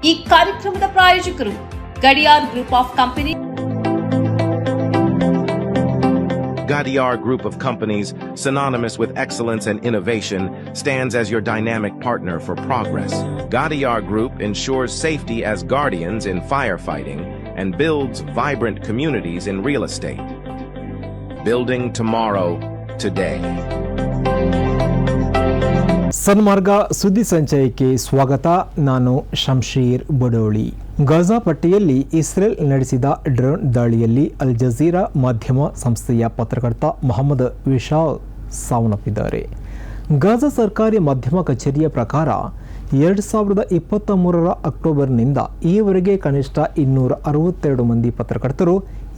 ಈ ಕಾರ್ಯಕ್ರಮದ ಪ್ರಾಯೋಜಕರು Gadiyar group of company. Gadiar Group of Companies, synonymous with excellence and innovation, stands as your dynamic partner for progress. Gadiar Group ensures safety as guardians in firefighting and builds vibrant communities in real estate. Building tomorrow, today. ಸನ್ಮಾರ್ಗ ಸುದ್ದಿ ಸಂಚಯಕ್ಕೆ ಸ್ವಾಗತ. ನಾನು Shamsheer ಬಡೋಳಿ. Gaza ಪಟ್ಟಿಯಲ್ಲಿ Israel ನಡೆಸಿದ drone ದಾಳಿಯಲ್ಲಿ ಅಲ್ Jazeera ಮಾಧ್ಯಮ ಸಂಸ್ಥೆಯ ಪತ್ರಕರ್ತ ಮೊಹಮ್ಮದ್ ವಿಶಾಲ್ ಸಾವನ್ನಪ್ಪಿದ್ದಾರೆ. ಗಾಜಾ ಸರ್ಕಾರಿ ಮಾಧ್ಯಮ ಕಚೇರಿಯ ಪ್ರಕಾರ 2023 ಅಕ್ಟೋಬರ್ನಿಂದ ಈವರೆಗೆ ಕನಿಷ್ಠ 262 ಮಂದಿ ಪತ್ರಕರ್ತರು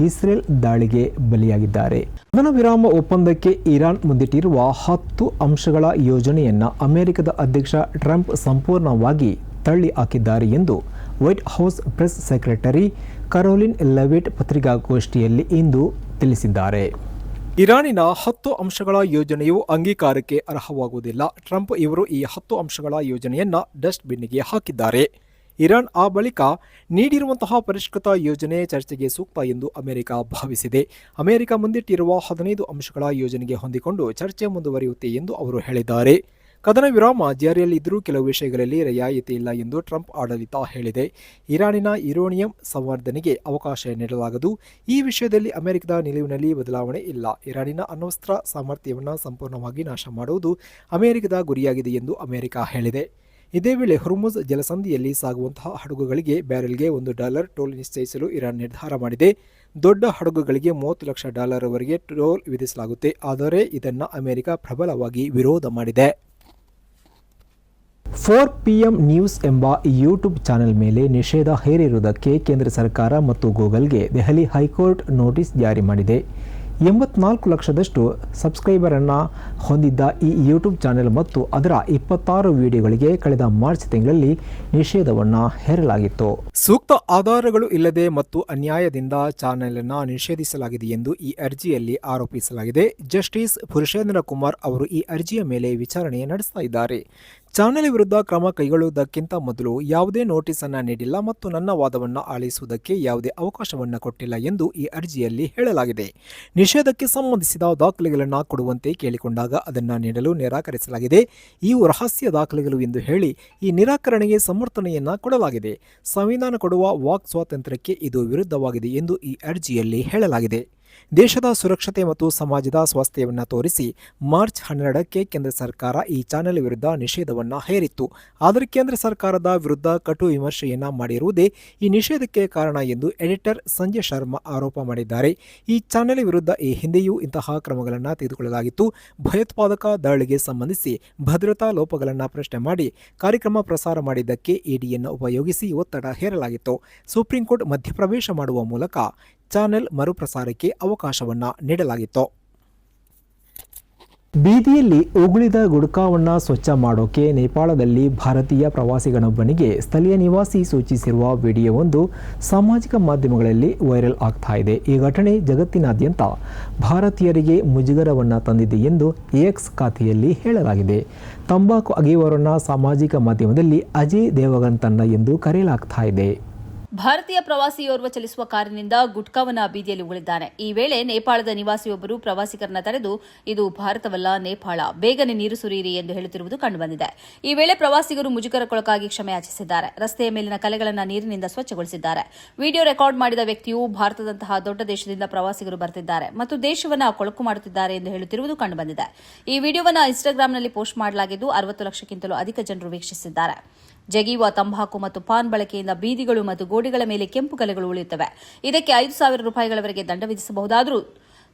ಇಸ್ರೇಲ್ ದಾಳಿಗೆ ಬಲಿಯಾಗಿದ್ದಾರೆ. ಕದನ ವಿರಾಮ ಒಪ್ಪಂದಕ್ಕೆ ಇರಾನ್ ಮುಂದಿಟ್ಟಿರುವ 10 ಅಂಶಗಳ ಯೋಜನೆಯನ್ನು ಅಮೆರಿಕದ ಅಧ್ಯಕ್ಷ ಟ್ರಂಪ್ ಸಂಪೂರ್ಣವಾಗಿ ತಳ್ಳಿ ಹಾಕಿದ್ದಾರೆ ಎಂದು White House press secretary Karoline Leavitt ಪತ್ರಿಕಾಗೋಷ್ಠಿಯಲ್ಲಿ ಇಂದು ತಿಳಿಸಿದ್ದಾರೆ. ಇರಾನಿನ 10 ಅಂಶಗಳ ಯೋಜನೆಯು ಅಂಗೀಕಾರಕ್ಕೆ ಅರ್ಹವಾಗುವುದಿಲ್ಲ. ಟ್ರಂಪ್ ಇವರು ಈ 10 ಅಂಶಗಳ ಯೋಜನೆಯನ್ನ ಡಸ್ಟ್ ಬಿನ್ನಿಗೆ ಹಾಕಿದ್ದಾರೆ. ಇರಾನ್ ಆ ಬಳಿಕ ನೀಡಿರುವಂತಹ ಪರಿಷ್ಕೃತ ಯೋಜನೆ ಚರ್ಚೆಗೆ ಸೂಕ್ತ ಎಂದು ಅಮೆರಿಕ ಭಾವಿಸಿದೆ. ಅಮೆರಿಕ ಮುಂದಿಟ್ಟಿರುವ 15 ಅಂಶಗಳ ಯೋಜನೆಗೆ ಹೊಂದಿಕೊಂಡು ಚರ್ಚೆ ಮುಂದುವರಿಯುತ್ತೆ ಎಂದು ಅವರು ಹೇಳಿದ್ದಾರೆ. ಕದನ ವಿರಾಮ ಜಾರಿಯಲ್ಲಿದ್ದರೂ ಕೆಲವು ವಿಷಯಗಳಲ್ಲಿ ರಿಯಾಯಿತಿ ಇಲ್ಲ ಎಂದು ಟ್ರಂಪ್ ಆಡಳಿತ ಹೇಳಿದೆ. ಇರಾನಿನ ಯುರೇನಿಯಂ ಸಂವರ್ಧನೆಗೆ ಅವಕಾಶ ನೀಡಲಾಗದು. ಈ ವಿಷಯದಲ್ಲಿ ಅಮೆರಿಕದ ನಿಲುವಿನಲ್ಲಿ ಬದಲಾವಣೆ ಇಲ್ಲ. ಇರಾನಿನ ಅಣ್ವಸ್ತ್ರ ಸಾಮರ್ಥ್ಯವನ್ನು ಸಂಪೂರ್ಣವಾಗಿ ನಾಶ ಮಾಡುವುದು ಅಮೆರಿಕದ ಗುರಿಯಾಗಿದೆ ಎಂದು ಅಮೆರಿಕ ಹೇಳಿದೆ. ಇದೇ ವೇಳೆ ಹುರ್ಮುಜ್ ಜಲಸಂಧಿಯಲ್ಲಿ ಸಾಗುವಂತಹ ಹಡಗುಗಳಿಗೆ ಬ್ಯಾರೆಲ್ಗೆ $1 ಟೋಲ್ ನಿಶ್ಚಯಿಸಲು ಇರಾನ್ ನಿರ್ಧಾರ ಮಾಡಿದೆ. ದೊಡ್ಡ ಹಡಗುಗಳಿಗೆ $30 ಲಕ್ಷ ವರೆಗೆ ಟೋಲ್ ವಿಧಿಸಲಾಗುತ್ತೆ. ಆದರೆ ಇದನ್ನು ಅಮೆರಿಕ ಪ್ರಬಲವಾಗಿ ವಿರೋಧ ಮಾಡಿದೆ. 4PM ನ್ಯೂಸ್ ಎಂಬ ಯೂಟ್ಯೂಬ್ ಚಾನೆಲ್ ಮೇಲೆ ನಿಷೇಧ ಹೇರಿರುವುದಕ್ಕೆ ಕೇಂದ್ರ ಸರ್ಕಾರ ಮತ್ತು ಗೂಗಲ್ಗೆ ದೆಹಲಿ ಹೈಕೋರ್ಟ್ ನೋಟಿಸ್ ಜಾರಿ ಮಾಡಿದೆ. 84 ಲಕ್ಷದಷ್ಟು ಸಬ್ಸ್ಕ್ರೈಬರನ್ನು ಹೊಂದಿದ್ದ ಈ ಯೂಟ್ಯೂಬ್ ಚಾನೆಲ್ ಮತ್ತು ಅದರ 26 ವಿಡಿಯೋಗಳಿಗೆ ಕಳೆದ ಮಾರ್ಚ್ ತಿಂಗಳಲ್ಲಿ ನಿಷೇಧವನ್ನು ಹೇರಲಾಗಿತ್ತು. ಸೂಕ್ತ ಆಧಾರಗಳು ಇಲ್ಲದೆ ಮತ್ತು ಅನ್ಯಾಯದಿಂದ ಚಾನೆಲ್ ಅನ್ನು ನಿಷೇಧಿಸಲಾಗಿದೆ ಎಂದು ಈ ಅರ್ಜಿಯಲ್ಲಿ ಆರೋಪಿಸಲಾಗಿದೆ. ಜಸ್ಟಿಸ್ ಪುರುಷೇಂದ್ರ ಕುಮಾರ್ ಅವರು ಈ ಅರ್ಜಿಯ ಮೇಲೆ ವಿಚಾರಣೆ ನಡೆಸ್ತಾ ಇದ್ದಾರೆ. ಚಾನೆಲ್ ವಿರುದ್ಧ ಕ್ರಮ ಕೈಗೊಳ್ಳುವುದಕ್ಕಿಂತ ಮೊದಲು ಯಾವುದೇ ನೋಟಿಸ್ ಅನ್ನು ನೀಡಿಲ್ಲ ಮತ್ತು ನನ್ನ ವಾದವನ್ನು ಆಲಿಸುವುದಕ್ಕೆ ಯಾವುದೇ ಅವಕಾಶವನ್ನು ಕೊಟ್ಟಿಲ್ಲ ಎಂದು ಈ ಅರ್ಜಿಯಲ್ಲಿ ಹೇಳಲಾಗಿದೆ. ನಿಷೇಧಕ್ಕೆ ಸಂಬಂಧಿಸಿದ ದಾಖಲೆಗಳನ್ನು ಕೊಡುವಂತೆ ಕೇಳಿಕೊಂಡಾಗ ಅದನ್ನು ನೀಡಲು ನಿರಾಕರಿಸಲಾಗಿದೆ. ಇವು ರಹಸ್ಯ ದಾಖಲೆಗಳು ಎಂದು ಹೇಳಿ ಈ ನಿರಾಕರಣೆಗೆ ಸಮರ್ಥನೆಯನ್ನು ಕೊಡಲಾಗಿದೆ. ಸಂವಿಧಾನ ಕೊಡುವ ವಾಕ್ ಸ್ವಾತಂತ್ರ್ಯಕ್ಕೆ ಇದು ವಿರುದ್ಧವಾಗಿದೆ ಎಂದು ಈ ಅರ್ಜಿಯಲ್ಲಿ ಹೇಳಲಾಗಿದೆ. ದೇಶದ ಸುರಕ್ಷತೆ ಮತ್ತು ಸಮಾಜದ ಸ್ವಾಸ್ಥ್ಯವನ್ನು ತೋರಿಸಿ ಮಾರ್ಚ್ 12ಕ್ಕೆ ಕೇಂದ್ರ ಸರ್ಕಾರ ಈ ಚಾನೆಲ್ ವಿರುದ್ಧ ನಿಷೇಧವನ್ನು ಹೇರಿತ್ತು. ಆದರೆ ಕೇಂದ್ರ ಸರ್ಕಾರದ ವಿರುದ್ಧ ಕಟು ವಿಮರ್ಶೆಯನ್ನು ಮಾಡಿರುವುದೇ ಈ ನಿಷೇಧಕ್ಕೆ ಕಾರಣ ಎಂದು ಎಡಿಟರ್ ಸಂಜಯ್ ಶರ್ಮಾ ಆರೋಪ ಮಾಡಿದ್ದಾರೆ. ಈ ಚಾನೆಲ್ ವಿರುದ್ಧ ಈ ಹಿಂದೆಯೂ ಇಂತಹ ಕ್ರಮಗಳನ್ನು ತೆಗೆದುಕೊಳ್ಳಲಾಗಿತ್ತು. ಭಯೋತ್ಪಾದಕ ದಾಳಿಗೆ ಸಂಬಂಧಿಸಿ ಭದ್ರತಾ ಲೋಪಗಳನ್ನು ಪ್ರಶ್ನೆ ಮಾಡಿ ಕಾರ್ಯಕ್ರಮ ಪ್ರಸಾರ ಮಾಡಿದ್ದಕ್ಕೆ ಇಡಿಯನ್ನು ಉಪಯೋಗಿಸಿ ಒತ್ತಡ ಹೇರಲಾಗಿತ್ತು. ಸುಪ್ರೀಂ ಕೋರ್ಟ್ ಮಧ್ಯಪ್ರವೇಶ ಮಾಡುವ ಮೂಲಕ ಚಾನೆಲ್ ಮರುಪ್ರಸಾರಕ್ಕೆ ಅವಕಾಶವನ್ನು ನೀಡಲಾಗಿತ್ತು. ಬೀದಿಯಲ್ಲಿ ಉಗುಳಿದ ಗುಡ್ಕಾವನ್ನು ಸ್ವಚ್ಛ ಮಾಡೋಕೆ ನೇಪಾಳದಲ್ಲಿ ಭಾರತೀಯ ಪ್ರವಾಸಿಗನೊಬ್ಬನಿಗೆ ಸ್ಥಳೀಯ ನಿವಾಸಿ ಸೂಚಿಸಿರುವ ವಿಡಿಯೋವೊಂದು ಸಾಮಾಜಿಕ ಮಾಧ್ಯಮಗಳಲ್ಲಿ ವೈರಲ್ ಆಗ್ತಾ ಇದೆ. ಈ ಘಟನೆ ಜಗತ್ತಿನಾದ್ಯಂತ ಭಾರತೀಯರಿಗೆ ಮುಜುಗರವನ್ನು ತಂದಿದೆ ಎಂದು ಎಕ್ಸ್ ಖಾತೆಯಲ್ಲಿ ಹೇಳಲಾಗಿದೆ. ತಂಬಾಕು ಅಗೆಯುವವರನ್ನು ಸಾಮಾಜಿಕ ಮಾಧ್ಯಮದಲ್ಲಿ ಅಜಯ್ ದೇವಗನ್ ತಂಡ ಎಂದು ಕರೆಯಲಾಗ್ತಾ ಇದೆ. ಭಾರತೀಯ ಪ್ರವಾಸಿಯೋರ್ವ ಚಲಿಸುವ ಕಾರಿನಿಂದ ಗುಟ್ಕಾವನ್ನ ಬೀದಿಯಲ್ಲಿ ಉಗುಳಿದ್ದಾನೆ. ಈ ವೇಳೆ ನೇಪಾಳದ ನಿವಾಸಿಯೊಬ್ಬರು ಪ್ರವಾಸಿಗರನ್ನ ತಡೆದು ಇದು ಭಾರತವಲ್ಲ ನೇಪಾಳ, ಬೇಗನೆ ನೀರು ಸುರಿಯಿರಿ ಎಂದು ಹೇಳುತ್ತಿರುವುದು ಕಂಡುಬಂದಿದೆ. ಈ ವೇಳೆ ಪ್ರವಾಸಿಗರು ಮುಜುಗರಕ್ಕೊಳಗಾಗಿ ಕ್ಷಮೆ ಯಾಚಿಸಿದ್ದಾರೆ. ರಸ್ತೆಯ ಮೇಲಿನ ಕಲೆಗಳನ್ನು ನೀರಿನಿಂದ ಸ್ವಚ್ಛಗೊಳಿಸಿದ್ದಾರೆ. ವಿಡಿಯೋ ರೆಕಾರ್ಡ್ ಮಾಡಿದ ವ್ಯಕ್ತಿಯು ಭಾರತದಂತಹ ದೊಡ್ಡ ದೇಶದಿಂದ ಪ್ರವಾಸಿಗರು ಬರುತ್ತಿದ್ದಾರೆ ಮತ್ತು ದೇಶವನ್ನು ಕೊಳಕು ಮಾಡುತ್ತಿದ್ದಾರೆ ಎಂದು ಹೇಳುತ್ತಿರುವುದು ಕಂಡುಬಂದಿದೆ. ಈ ವಿಡಿಯೋವನ್ನು ಇನ್ಸ್ಟಾಗ್ರಾಂನಲ್ಲಿ ಪೋಸ್ಟ್ ಮಾಡಲಾಗಿದ್ದು 60 ಲಕ್ಷಕ್ಕಿಂತಲೂ ಅಧಿಕ ಜನರು ವೀಕ್ಷಿಸಿದ್ದಾರೆ. ಜಗಿಯುವ ತಂಬಾಕು ಮತ್ತು ಪಾನ್ ಬಳಕೆಯಿಂದ ಬೀದಿಗಳು ಮತ್ತು ಗೋಡೆಗಳ ಮೇಲೆ ಕೆಂಪು ಕಲೆಗಳು ಉಳಿಯುತ್ತವೆ. ಇದಕ್ಕೆ $5,000 ದಂಡ ವಿಧಿಸಬಹುದಾದರೂ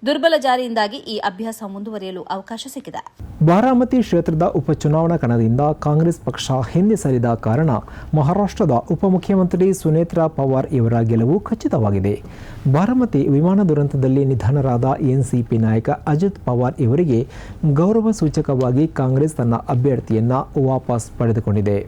ದುರ್ಬಲ ಜಾರಿಯಿಂದಾಗಿ ಈ ಅಭ್ಯಾಸ ಮುಂದುವರಿಯಲು ಅವಕಾಶ ಸಿಕ್ಕಿದೆ. ಬಾರಾಮತಿ ಕ್ಷೇತ್ರದ ಉಪಚುನಾವಣಾ ಕಣದಿಂದ ಕಾಂಗ್ರೆಸ್ ಪಕ್ಷ ಹಿಂದೆ ಸರಿದ ಕಾರಣ ಮಹಾರಾಷ್ಟ್ರದ ಉಪಮುಖ್ಯಮಂತ್ರಿ ಸುನೇತ್ರಾ ಪವಾರ್ ಇವರ ಗೆಲುವು ಖಚಿತವಾಗಿದೆ. ಬಾರಾಮತಿ ವಿಮಾನ ದುರಂತದಲ್ಲಿ ನಿಧನರಾದ ಎನ್ಸಿಪಿ ನಾಯಕ ಅಜಿತ್ ಪವಾರ್ ಇವರಿಗೆ ಗೌರವ ಸೂಚಕವಾಗಿ ಕಾಂಗ್ರೆಸ್ ತನ್ನ ಅಭ್ಯರ್ಥಿಯನ್ನು ವಾಪಸ್ ಪಡೆದುಕೊಂಡಿದೆ.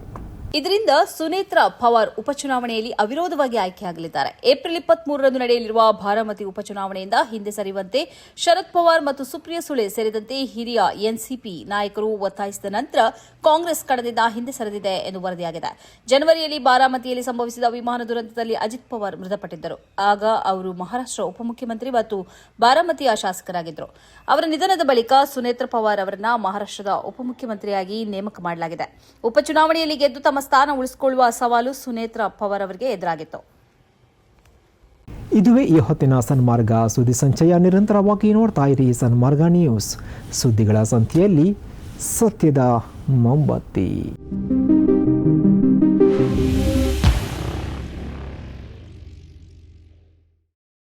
ಇದರಿಂದ ಸುನೇತ್ರಾ ಪವಾರ್ ಉಪಚುನಾವಣೆಯಲ್ಲಿ ಅವಿರೋಧವಾಗಿ ಆಯ್ಕೆಯಾಗಲಿದ್ದಾರೆ. ಏಪ್ರಿಲ್ 23ರಂದು ನಡೆಯಲಿರುವ ಬಾರಾಮತಿ ಉಪಚುನಾವಣೆಯಿಂದ ಹಿಂದೆ ಸರಿಯುವಂತೆ ಶರದ್ ಪವಾರ್ ಮತ್ತು ಸುಪ್ರಿಯಾ ಸುಳೆ ಸೇರಿದಂತೆ ಹಿರಿಯ ಎನ್ಸಿಪಿ ನಾಯಕರು ಒತ್ತಾಯಿಸಿದ ನಂತರ ಕಾಂಗ್ರೆಸ್ ಕಣದಿಂದ ಹಿಂದೆ ಸರಿದಿದೆ ಎಂದು ವರದಿಯಾಗಿದೆ. ಜನವರಿಯಲ್ಲಿ ಬಾರಾಮತಿಯಲ್ಲಿ ಸಂಭವಿಸಿದ ವಿಮಾನ ದುರಂತದಲ್ಲಿ ಅಜಿತ್ ಪವಾರ್ ಮೃತಪಟ್ಟಿದ್ದರು. ಆಗ ಅವರು ಮಹಾರಾಷ್ಟ್ರ ಉಪಮುಖ್ಯಮಂತ್ರಿ ಮತ್ತು ಬಾರಾಮತಿಯ ಶಾಸಕರಾಗಿದ್ದರು. ಅವರ ನಿಧನದ ಬಳಿಕ ಸುನೇತ್ರಾ ಪವಾರ್ ಅವರನ್ನ ಮಹಾರಾಷ್ಟ್ರದ ಉಪಮುಖ್ಯಮಂತ್ರಿಯಾಗಿ ನೇಮಕ ಮಾಡಲಾಗಿದೆ. ಉಪಚುನಾವಣೆಯಲ್ಲಿ ಗೆದ್ದು ತಮ್ಮ ಸ್ಥಾನ ಉಳಿಸಿಕೊಳ್ಳುವ ಸವಾಲು ಸುನೇತ್ರಾ ಪವಾರ್ ಅವರಿಗೆ ಎದುರಾಗಿತ್ತು. ಇದುವೇ ಈ ಹೊತ್ತಿನ ಸನ್ಮಾರ್ಗ ಸುದ್ದಿ ಸಂಚಯ. ನಿರಂತರವಾಗಿ ನೋಡ್ತಾ ಇರಿ ಸನ್ಮಾರ್ಗ ನ್ಯೂಸ್. ಸುದ್ದಿಗಳ ಸಂತೆಯಲ್ಲಿ ಸತ್ಯದ ಮೊಂಬತ್ತಿ.